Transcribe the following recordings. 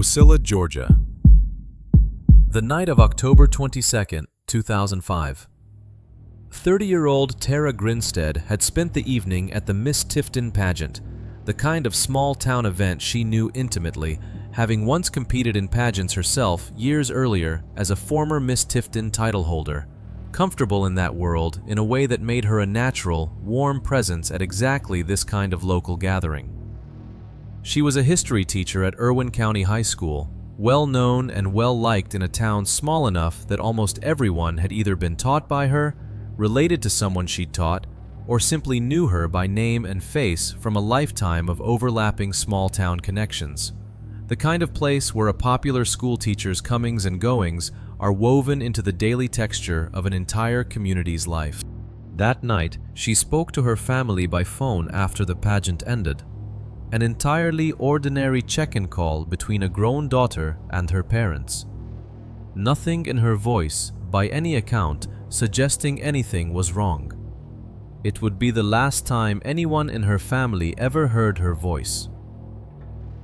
Ocilla, Georgia. The night of October 22nd, 2005. 30-year-old Tara Grinstead had spent the evening at the Miss Tifton pageant, the kind of small-town event she knew intimately, having once competed in pageants herself years earlier as a former Miss Tifton title holder, comfortable in that world in a way that made her a natural, warm presence at exactly this kind of local gathering. She was a history teacher at Irwin County High School, well-known and well-liked in a town small enough that almost everyone had either been taught by her, related to someone she'd taught, or simply knew her by name and face from a lifetime of overlapping small-town connections. The kind of place where a popular school teacher's comings and goings are woven into the daily texture of an entire community's life. That night, she spoke to her family by phone after the pageant ended. An entirely ordinary check-in call between a grown daughter and her parents. Nothing in her voice, by any account, suggesting anything was wrong. It would be the last time anyone in her family ever heard her voice.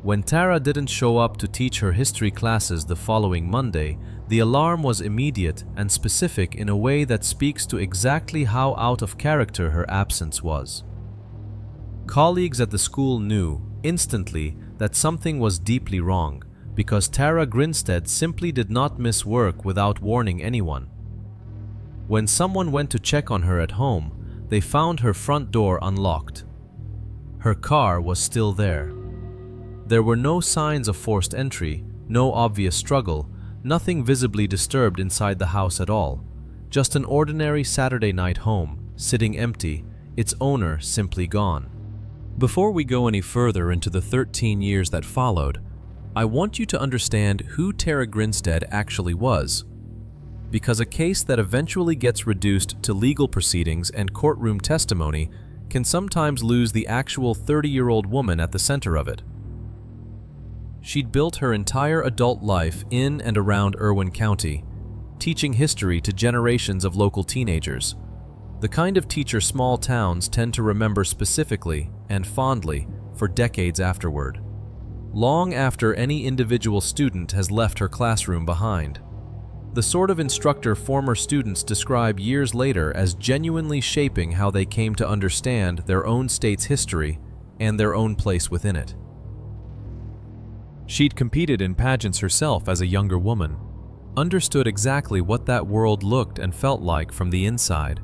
When Tara didn't show up to teach her history classes the following Monday, the alarm was immediate and specific in a way that speaks to exactly how out of character her absence was. Colleagues at the school knew, instantly, that something was deeply wrong, because Tara Grinstead simply did not miss work without warning anyone. When someone went to check on her at home, they found her front door unlocked. Her car was still there. There were no signs of forced entry, no obvious struggle, nothing visibly disturbed inside the house at all. Just an ordinary Saturday night home, sitting empty, its owner simply gone. Before we go any further into the 13 years that followed, I want you to understand who Tara Grinstead actually was. Because a case that eventually gets reduced to legal proceedings and courtroom testimony can sometimes lose the actual 30-year-old woman at the center of it. She'd built her entire adult life in and around Irwin County, teaching history to generations of local teenagers. The kind of teacher small towns tend to remember specifically and fondly for decades afterward, long after any individual student has left her classroom behind. The sort of instructor former students describe years later as genuinely shaping how they came to understand their own state's history and their own place within it. She'd competed in pageants herself as a younger woman, understood exactly what that world looked and felt like from the inside.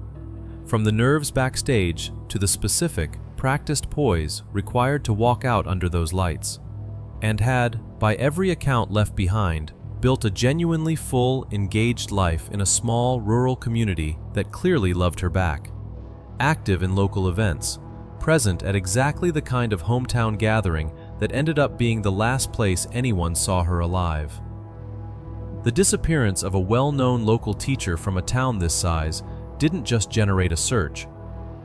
From the nerves backstage to the specific, practiced poise required to walk out under those lights, and had, by every account left behind, built a genuinely full, engaged life in a small, rural community that clearly loved her back. Active in local events, present at exactly the kind of hometown gathering that ended up being the last place anyone saw her alive. The disappearance of a well-known local teacher from a town this size didn't just generate a search.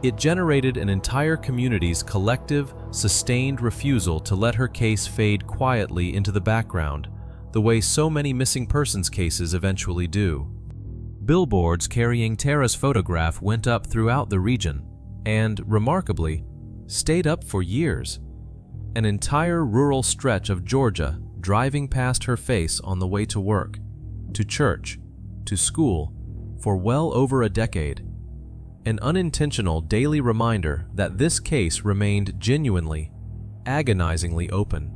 It generated an entire community's collective, sustained refusal to let her case fade quietly into the background, the way so many missing persons cases eventually do. Billboards carrying Tara's photograph went up throughout the region and, remarkably, stayed up for years. An entire rural stretch of Georgia driving past her face on the way to work, to church, to school, for well over a decade. An unintentional daily reminder that this case remained genuinely, agonizingly open.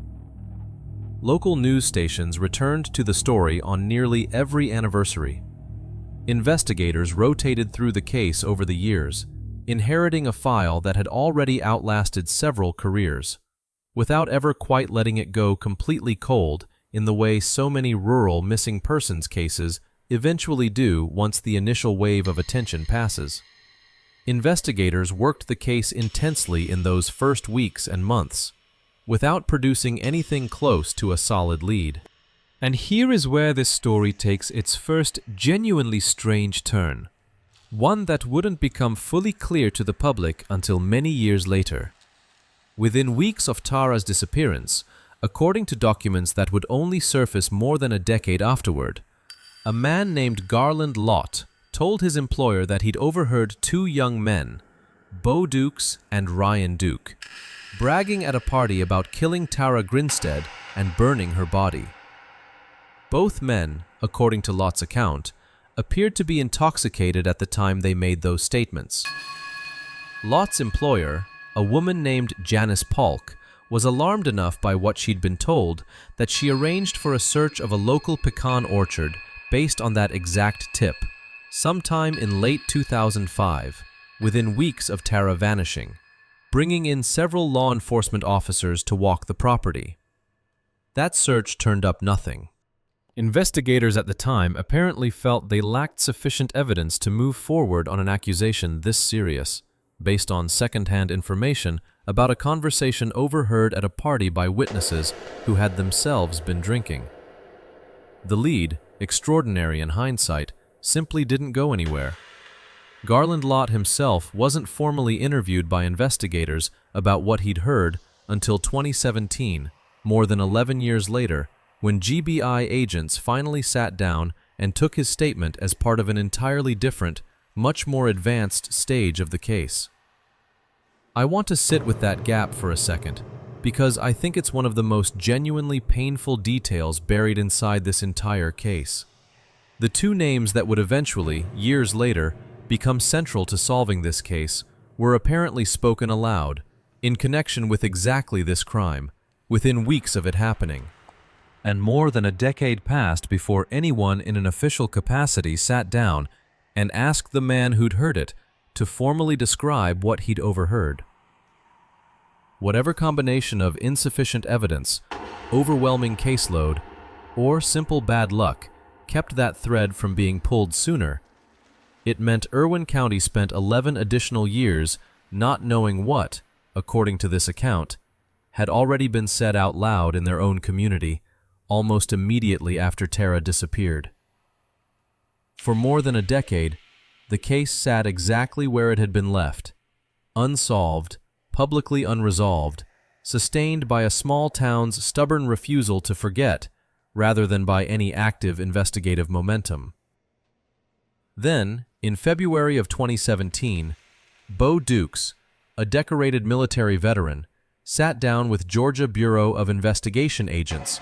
Local news stations returned to the story on nearly every anniversary. Investigators rotated through the case over the years, inheriting a file that had already outlasted several careers, without ever quite letting it go completely cold in the way so many rural missing persons cases eventually do once the initial wave of attention passes. Investigators worked the case intensely in those first weeks and months, without producing anything close to a solid lead. And here is where this story takes its first genuinely strange turn, one that wouldn't become fully clear to the public until many years later. Within weeks of Tara's disappearance, according to documents that would only surface more than a decade afterward, a man named Garland Lott told his employer that he'd overheard two young men, Bo Dukes and Ryan Duke, bragging at a party about killing Tara Grinstead and burning her body. Both men, according to Lott's account, appeared to be intoxicated at the time they made those statements. Lott's employer, a woman named Janice Polk, was alarmed enough by what she'd been told that she arranged for a search of a local pecan orchard based on that exact tip, sometime in late 2005, within weeks of Tara vanishing, bringing in several law enforcement officers to walk the property. That search turned up nothing. Investigators at the time apparently felt they lacked sufficient evidence to move forward on an accusation this serious, based on second-hand information about a conversation overheard at a party by witnesses who had themselves been drinking. The lead, extraordinary in hindsight, simply didn't go anywhere. Garland Lott himself wasn't formally interviewed by investigators about what he'd heard until 2017, more than 11 years later, when GBI agents finally sat down and took his statement as part of an entirely different, much more advanced stage of the case. I want to sit with that gap for a second, because I think it's one of the most genuinely painful details buried inside this entire case. The two names that would eventually, years later, become central to solving this case were apparently spoken aloud, in connection with exactly this crime, within weeks of it happening. And more than a decade passed before anyone in an official capacity sat down and asked the man who'd heard it to formally describe what he'd overheard. Whatever combination of insufficient evidence, overwhelming caseload, or simple bad luck kept that thread from being pulled sooner, it meant Irwin County spent 11 additional years not knowing what, according to this account, had already been said out loud in their own community almost immediately after Tara disappeared. For more than a decade, the case sat exactly where it had been left, unsolved, publicly unresolved, sustained by a small town's stubborn refusal to forget, rather than by any active investigative momentum. Then, in February of 2017, Bo Dukes, a decorated military veteran, sat down with Georgia Bureau of Investigation agents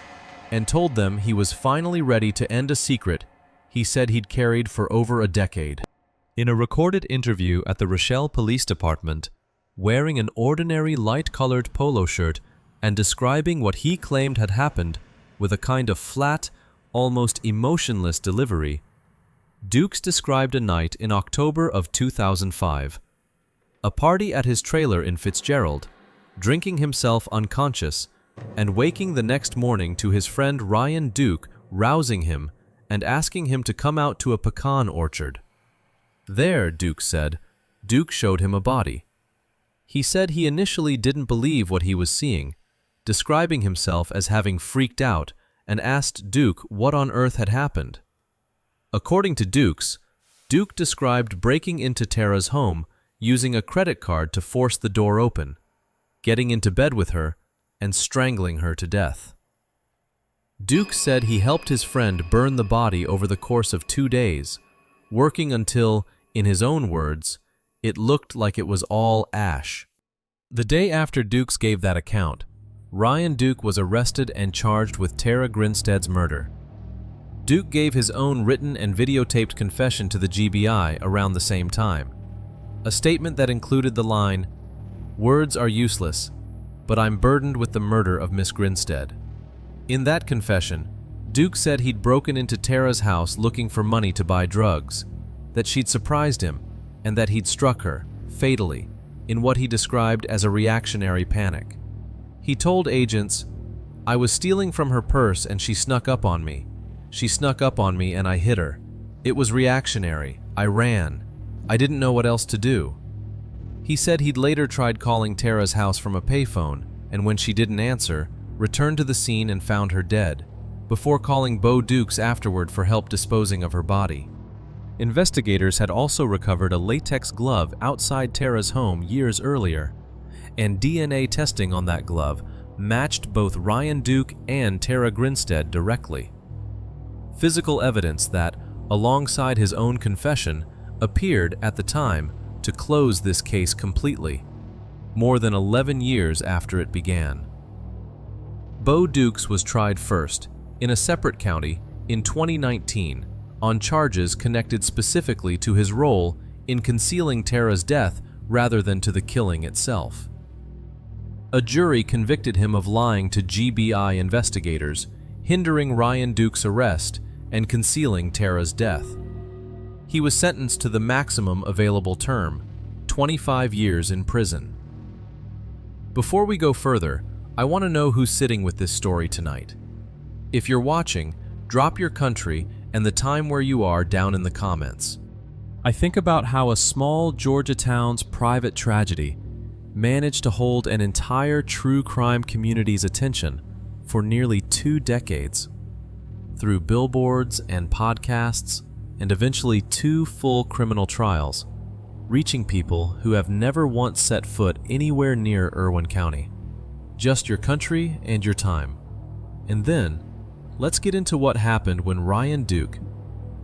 and told them he was finally ready to end a secret he said he'd carried for over a decade. In a recorded interview at the Rochelle Police Department, wearing an ordinary light-colored polo shirt and describing what he claimed had happened with a kind of flat, almost emotionless delivery, Dukes described a night in October of 2005. A party at his trailer in Fitzgerald, drinking himself unconscious, and waking the next morning to his friend Ryan Duke rousing him and asking him to come out to a pecan orchard. There, Duke said, Duke showed him a body. He said he initially didn't believe what he was seeing, describing himself as having freaked out, and asked Duke what on earth had happened. According to Dukes, Duke described breaking into Tara's home using a credit card to force the door open, getting into bed with her, and strangling her to death. Duke said he helped his friend burn the body over the course of 2 days, working until, in his own words, it looked like it was all ash. The day after Dukes gave that account, Ryan Duke was arrested and charged with Tara Grinstead's murder. Duke gave his own written and videotaped confession to the GBI around the same time, a statement that included the line, "Words are useless, but I'm burdened with the murder of Miss Grinstead." In that confession, Duke said he'd broken into Tara's house looking for money to buy drugs, that she'd surprised him, and that he'd struck her, fatally, in what he described as a reactionary panic. He told agents, "I was stealing from her purse and she snuck up on me. She snuck up on me and I hit her. It was reactionary. I ran. I didn't know what else to do." He said he'd later tried calling Tara's house from a payphone, and when she didn't answer, returned to the scene and found her dead, before calling Bo Dukes afterward for help disposing of her body. Investigators had also recovered a latex glove outside Tara's home years earlier, and DNA testing on that glove matched both Ryan Duke and Tara Grinstead directly. Physical evidence that, alongside his own confession, appeared at the time to close this case completely, more than 11 years after it began. Bo Dukes was tried first, in a separate county, in 2019 on charges connected specifically to his role in concealing Tara's death rather than to the killing itself. A jury convicted him of lying to GBI investigators, hindering Ryan Duke's arrest, and concealing Tara's death. He was sentenced to the maximum available term, 25 years in prison. Before we go further, I want to know who's sitting with this story tonight. If you're watching, drop your country and the time where you are down in the comments. I think about how a small Georgia town's private tragedy managed to hold an entire true crime community's attention for nearly 2 decades. Through billboards and podcasts, and eventually 2 full criminal trials, reaching people who have never once set foot anywhere near Irwin County. Just your country and your time. And then, let's get into what happened when Ryan Duke,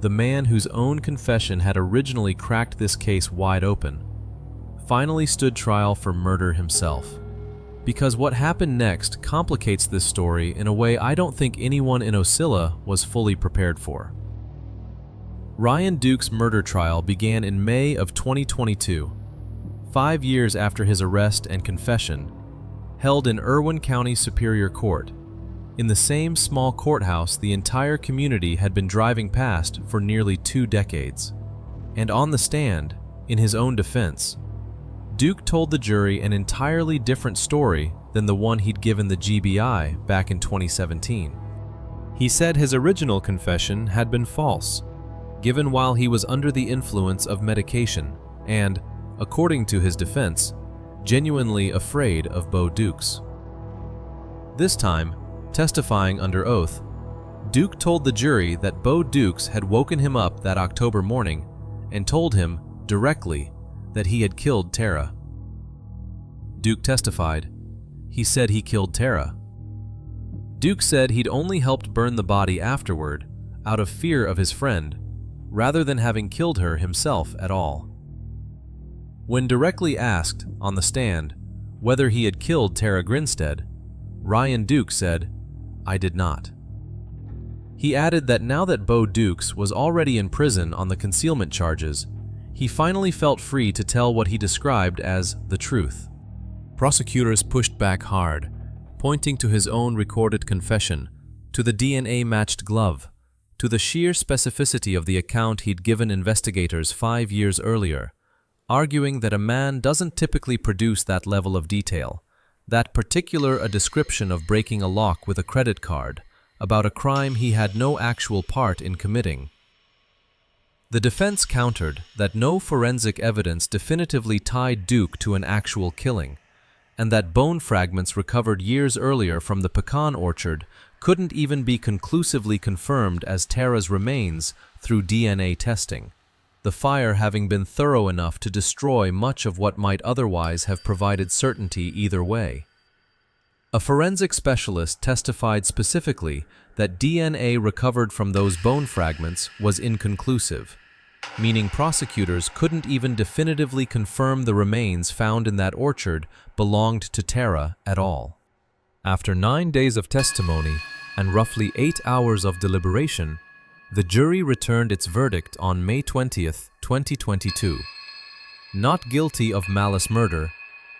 the man whose own confession had originally cracked this case wide open, finally stood trial for murder himself. Because what happened next complicates this story in a way I don't think anyone in Ocilla was fully prepared for. Ryan Duke's murder trial began in May of 2022, 5 years after his arrest and confession, held in Irwin County Superior Court, in the same small courthouse the entire community had been driving past for nearly 2 decades. And on the stand, in his own defense, Duke told the jury an entirely different story than the one he'd given the GBI back in 2017. He said his original confession had been false, given while he was under the influence of medication and, according to his defense, genuinely afraid of Bo Dukes. This time, testifying under oath, Duke told the jury that Bo Dukes had woken him up that October morning and told him directly that he had killed Tara. Duke testified, he said he killed Tara. Duke said he'd only helped burn the body afterward out of fear of his friend, rather than having killed her himself at all. When directly asked on the stand whether he had killed Tara Grinstead, Ryan Duke said, "I did not." He added that now that Bo Dukes was already in prison on the concealment charges, he finally felt free to tell what he described as the truth. Prosecutors pushed back hard, pointing to his own recorded confession, to the DNA-matched glove, to the sheer specificity of the account he'd given investigators 5 years earlier, arguing that a man doesn't typically produce that level of detail, that particular a description of breaking a lock with a credit card, about a crime he had no actual part in committing. The defense countered that no forensic evidence definitively tied Duke to an actual killing, and that bone fragments recovered years earlier from the pecan orchard couldn't even be conclusively confirmed as Tara's remains through DNA testing, the fire having been thorough enough to destroy much of what might otherwise have provided certainty either way. A forensic specialist testified specifically that DNA recovered from those bone fragments was inconclusive, meaning prosecutors couldn't even definitively confirm the remains found in that orchard belonged to Tara at all. After 9 days of testimony and roughly 8 hours of deliberation, the jury returned its verdict on May 20th, 2022. Not guilty of malice murder,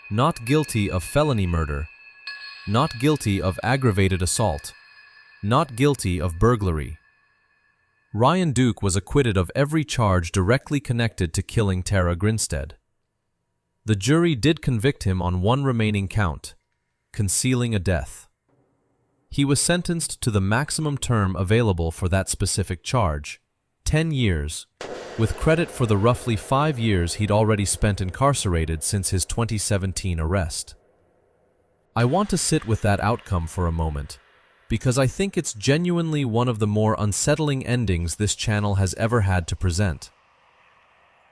not guilty of felony murder, not guilty of aggravated assault, not guilty of burglary. Ryan Duke was acquitted of every charge directly connected to killing Tara Grinstead. The jury did convict him on one remaining count, concealing a death. He was sentenced to the maximum term available for that specific charge, 10 years, with credit for the roughly 5 years he'd already spent incarcerated since his 2017 arrest. I want to sit with that outcome for a moment, because I think it's genuinely one of the more unsettling endings this channel has ever had to present.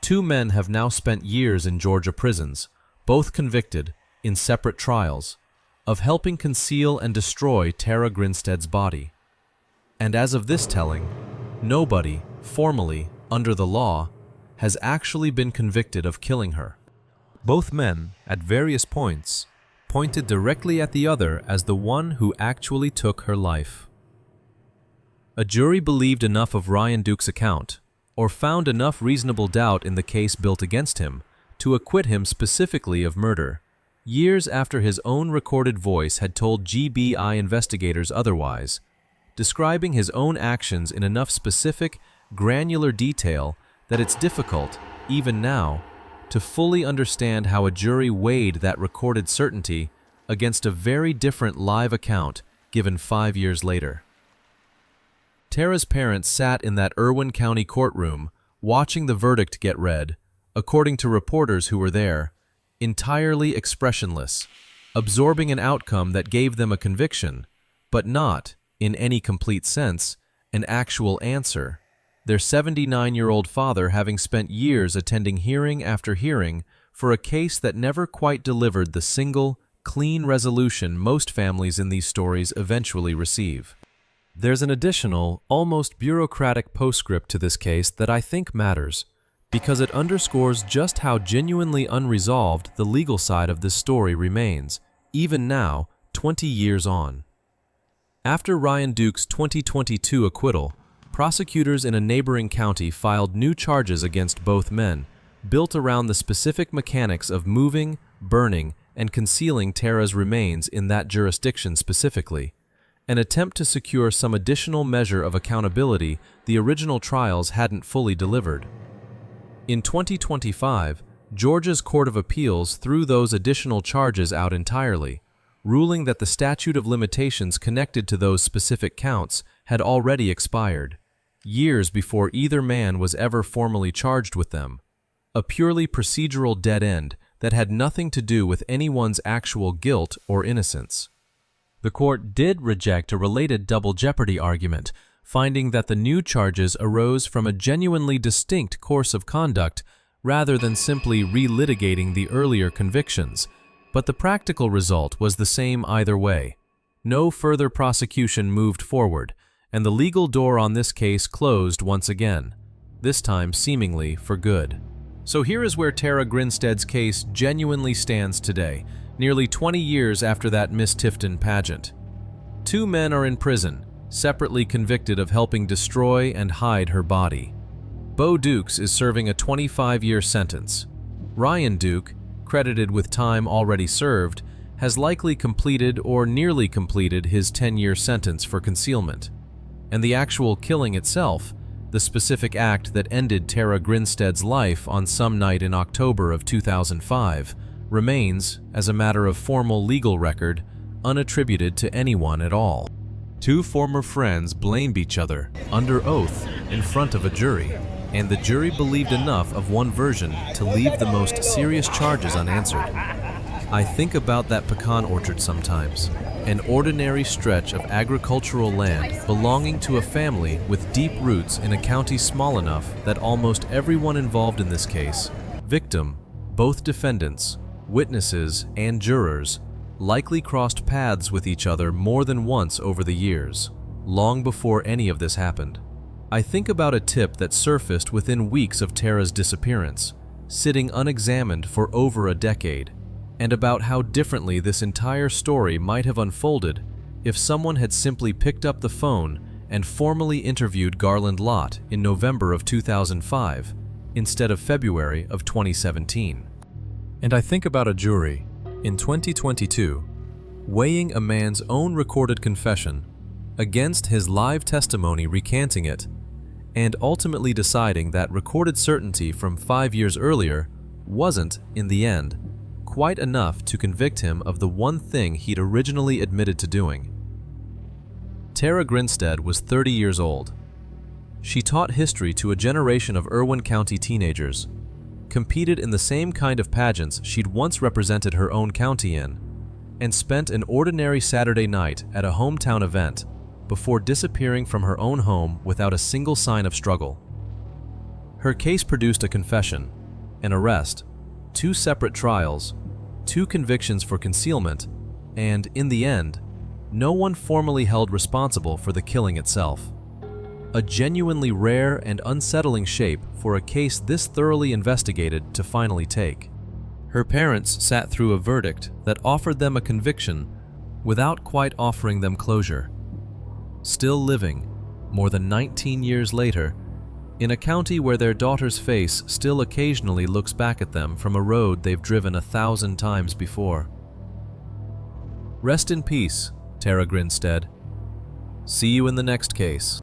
2 men have now spent years in Georgia prisons, both convicted, in separate trials, of helping conceal and destroy Tara Grinstead's body. And as of this telling, nobody, formally, under the law, has actually been convicted of killing her. Both men, at various points, pointed directly at the other as the one who actually took her life. A jury believed enough of Ryan Duke's account, or found enough reasonable doubt in the case built against him, to acquit him specifically of murder, years after his own recorded voice had told GBI investigators otherwise, describing his own actions in enough specific, granular detail that it's difficult, even now, to fully understand how a jury weighed that recorded certainty against a very different live account given 5 years later. Tara's parents sat in that Irwin County courtroom, watching the verdict get read, according to reporters who were there, entirely expressionless, absorbing an outcome that gave them a conviction, but not, in any complete sense, an actual answer. Their 79-year-old father having spent years attending hearing after hearing for a case that never quite delivered the single, clean resolution most families in these stories eventually receive. There's an additional, almost bureaucratic postscript to this case that I think matters, because it underscores just how genuinely unresolved the legal side of this story remains, even now, 20 years on. After Ryan Duke's 2022 acquittal, prosecutors in a neighboring county filed new charges against both men, built around the specific mechanics of moving, burning, and concealing Tara's remains in that jurisdiction specifically, an attempt to secure some additional measure of accountability the original trials hadn't fully delivered. In 2025, Georgia's Court of Appeals threw those additional charges out entirely, ruling that the statute of limitations connected to those specific counts had already expired, years before either man was ever formally charged with them, a purely procedural dead end that had nothing to do with anyone's actual guilt or innocence. The court did reject a related double jeopardy argument, finding that the new charges arose from a genuinely distinct course of conduct rather than simply relitigating the earlier convictions, but the practical result was the same either way. No further prosecution moved forward, and the legal door on this case closed once again, this time seemingly for good. So here is where Tara Grinstead's case genuinely stands today, nearly 20 years after that Miss Tifton pageant. Two men are in prison, separately convicted of helping destroy and hide her body. Bo Dukes is serving a 25-year sentence. Ryan Duke, credited with time already served, has likely completed or nearly completed his 10-year sentence for concealment. And the actual killing itself, the specific act that ended Tara Grinstead's life on some night in October of 2005, remains, as a matter of formal legal record, unattributed to anyone at all. Two former friends blamed each other, under oath, in front of a jury, and the jury believed enough of one version to leave the most serious charges unanswered. I think about that pecan orchard sometimes, an ordinary stretch of agricultural land belonging to a family with deep roots in a county small enough that almost everyone involved in this case, victim, both defendants, witnesses, and jurors, likely crossed paths with each other more than once over the years, long before any of this happened. I think about a tip that surfaced within weeks of Tara's disappearance, sitting unexamined for over a decade, and about how differently this entire story might have unfolded if someone had simply picked up the phone and formally interviewed Garland Lott in November of 2005 instead of February of 2017. And I think about a jury, in 2022, weighing a man's own recorded confession against his live testimony recanting it, and ultimately deciding that recorded certainty from 5 years earlier wasn't, in the end, quite enough to convict him of the one thing he'd originally admitted to doing. Tara Grinstead was 30 years old. She taught history to a generation of Irwin County teenagers, competed in the same kind of pageants she'd once represented her own county in, and spent an ordinary Saturday night at a hometown event before disappearing from her own home without a single sign of struggle. Her case produced a confession, an arrest, 2 separate trials, 2 convictions for concealment, and, in the end, no one formally held responsible for the killing itself. A genuinely rare and unsettling shape for a case this thoroughly investigated to finally take. Her parents sat through a verdict that offered them a conviction without quite offering them closure. Still living, more than 19 years later, in a county where their daughter's face still occasionally looks back at them from a road they've driven 1,000 times before. Rest in peace, Tara Grinstead. See you in the next case.